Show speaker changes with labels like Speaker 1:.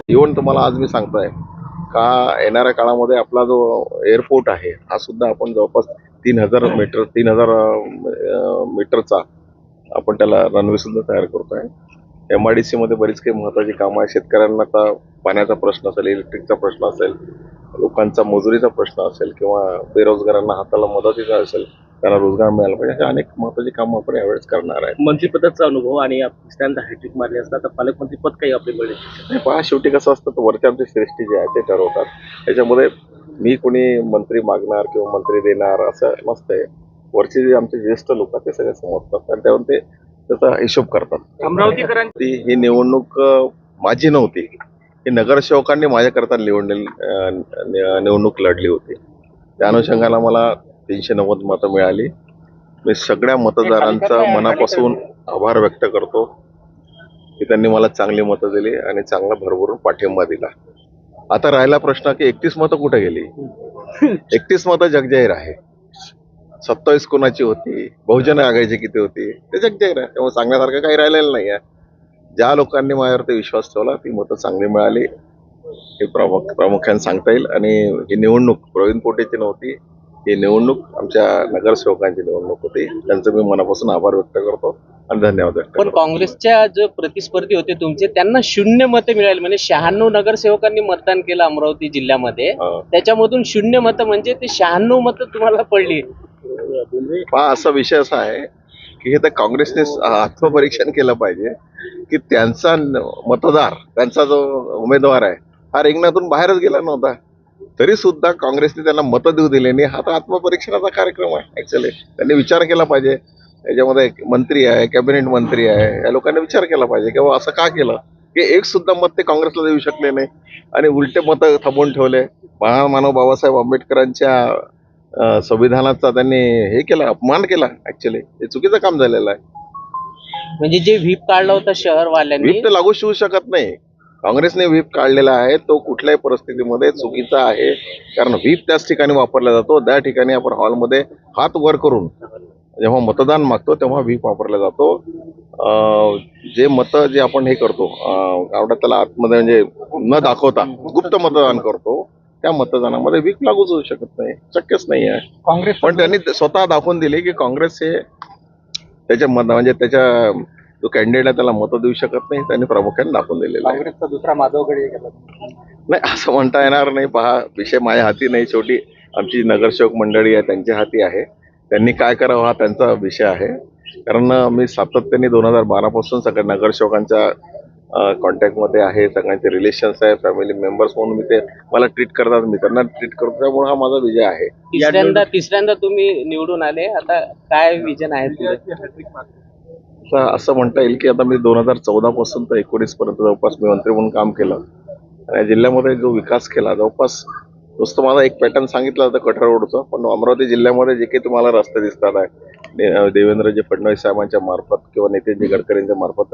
Speaker 1: Even तुम्हाला आज मी सांगतोय का येणाऱ्या काळामध्ये आपला जो एअरपोर्ट आहे हा सुद्धा आपण जवळपास 3,000 मीटरचा आपण त्याला रनवे सुद्धा तयार करतोय. MIDC मध्ये बरीच काही महत्वाची कामं आहे. शेतकऱ्यांना आता पाण्याचा प्रश्न असेल, इलेक्ट्रिकचा प्रश्न असेल, लोकांचा मजुरीचा प्रश्न असेल किंवा बेरोजगारांना हाताला मदतीचा असेल, त्यांना रोजगार मिळाला पाहिजे, अशा अनेक महत्वाची कामं आपण यावेळेस करणार आहे.
Speaker 2: मंत्रिपदाचा अनुभव आणि तिसऱ्यांदा हॅट्रिक मारली असता तर पालकमंत्रीपद काही आपले मिळेल.
Speaker 1: पहा, शेवटी कसं असतं तर वरच्या आमचे श्रेष्ठी जे आहे ते ठरवतात. त्याच्यामध्ये मी कोणी मंत्री मागणार किंवा मंत्री देणार असं नसतंय. वरचे जे आमचे ज्येष्ठ लोक ते सगळे समजतात आणि त्यावर ते त्याचा हिशोब करतात.
Speaker 2: अमरावतीकरांची
Speaker 1: ही निवडणूक माझी नव्हती, ही नगरसेवकांनी माझ्याकरता निवडणूक लढली होती. त्या अनुषंगाला मला 390 मतं मिळाली. मी सगळ्या मतदारांचा मनापासून आभार व्यक्त करतो की त्यांनी मला चांगली मतं दिली आणि चांगला भरभरून पाठिंबा दिला. आता राहिला प्रश्न की 31 मतं कुठे गेली. 31 मतं जगजाहीर आहे. 27 कोणाची होती, बहुजन आघाडीची किती होती ते जगजाहीर आहे. त्यामुळे सांगण्यासारखं काही राहिलेलं नाही आहे. ज्या लोकांनी माझ्यावरती विश्वास ठेवला ती मतं चांगली मिळाली हे प्रामुख्याने सांगता येईल. आणि ही निवडणूक प्रवीण पोटेची नव्हती, ही निवडणूक आमच्या नगरसेवकांची निवडणूक होती. त्यांचं मी मनापासून आभार व्यक्त करतो आणि धन्यवाद व्यक्त करतो.
Speaker 2: पण काँग्रेसच्या जो प्रतिस्पर्धी होते तुमचे त्यांना 0 मतं मिळाली. म्हणजे 96 नगरसेवकांनी मतदान केलं अमरावती जिल्ह्यामध्ये, त्याच्यामधून 0 मतं म्हणजे ते 96 मतं तुम्हाला पडली.
Speaker 1: असा विषय असा आहे की हे तर काँग्रेसने आत्मपरीक्षण केलं पाहिजे की त्यांचा मतदार, त्यांचा जो उमेदवार आहे हा रिंगणातून बाहेरच गेला नव्हता, तरी सुद्धा काँग्रेसने त्यांना मतं देऊ दिले नाही. हा तर आत्मपरीक्षणाचा कार्यक्रम आहे. ऍक्च्युअली त्यांनी विचार केला पाहिजे. याच्यामध्ये मंत्री आहे, कॅबिनेट मंत्री आहे, या लोकांनी विचार केला पाहिजे की असं का केलं की एक सुद्धा मत ते काँग्रेसला देऊ शकले नाही आणि उलटे मतं थांबवून ठेवले. महामानव बाबासाहेब आंबेडकरांच्या संविधानाचा त्यांनी हे केला, अपमान केला. ऍक्च्युअली हे चुकीचं काम झालेलं आहे.
Speaker 2: म्हणजे जे व्हीप काढला होता शहरवाल्यांनी,
Speaker 1: व्हीप तर लागू शिवू शकत नाही. काँग्रेसने व्हीप काढलेला आहे तो कुठल्याही परिस्थितीमध्ये चुकीचा आहे. कारण व्हीप त्याच ठिकाणी वापरला जातो. त्या ठिकाणी आपण हॉलमध्ये हात वर करून जेव्हा मतदान मागतो तेव्हा व्हीप वापरला जातो. जे मतं जे आपण हे करतो आवडत त्याला आतमध्ये म्हणजे न दाखवता गुप्त मतदान करतो, त्या मतदानामध्ये व्हीप लागूच होऊ शकत नाही, शक्यच नाही आहे. काँग्रेस पण त्यांनी स्वतः दाखवून दिले की काँग्रेस हे त्याच्या म्हणजे त्याच्या जो कॅन्डिडेट आहे त्याला मतं देऊ शकत नाही. त्यांनी प्रामुख्याने दाखवून दिलेलं आहे.
Speaker 2: काँग्रेसचा दुसरा माधवकडे गेला
Speaker 1: नाही असं म्हणता येणार नाही. पहा, विषय माझ्या हाती नाही. शेवटी आमची नगरसेवक मंडळी आहे त्यांच्या हाती आहे. त्यांनी काय करावं हा त्यांचा विषय आहे. कारण मी सातत्याने 2012 पासून सगळ्या नगरसेवकांच्या कॉन्टॅक्टमध्ये आहे. सगळ्यांचे रिलेशन्स आहे, फॅमिली मेंबर्स म्हणून मी ते मला ट्रीट करतात, मी त्यांना ट्रीट करतो. त्यामुळे हा माझा विजय आहे.
Speaker 2: तिसऱ्यांदा तुम्ही निवडून आले, आता काय विजन आहे?
Speaker 1: असं म्हणता येईल की आता मी 2014 पासून तर 19 पर्यंत जवळपास मी मंत्री म्हणून काम केलं आणि जिल्ह्यामध्ये जो विकास केला जवळपास नुसतं माझा एक पॅटर्न सांगितलं होतं कठोर रोडचं, पण अमरावती जिल्ह्यामध्ये जे काही तुम्हाला रस्ते दिसतात आहे देवेंद्रजी फडणवीस साहेबांच्या मार्फत किंवा नितीनजी गडकरींच्या मार्फत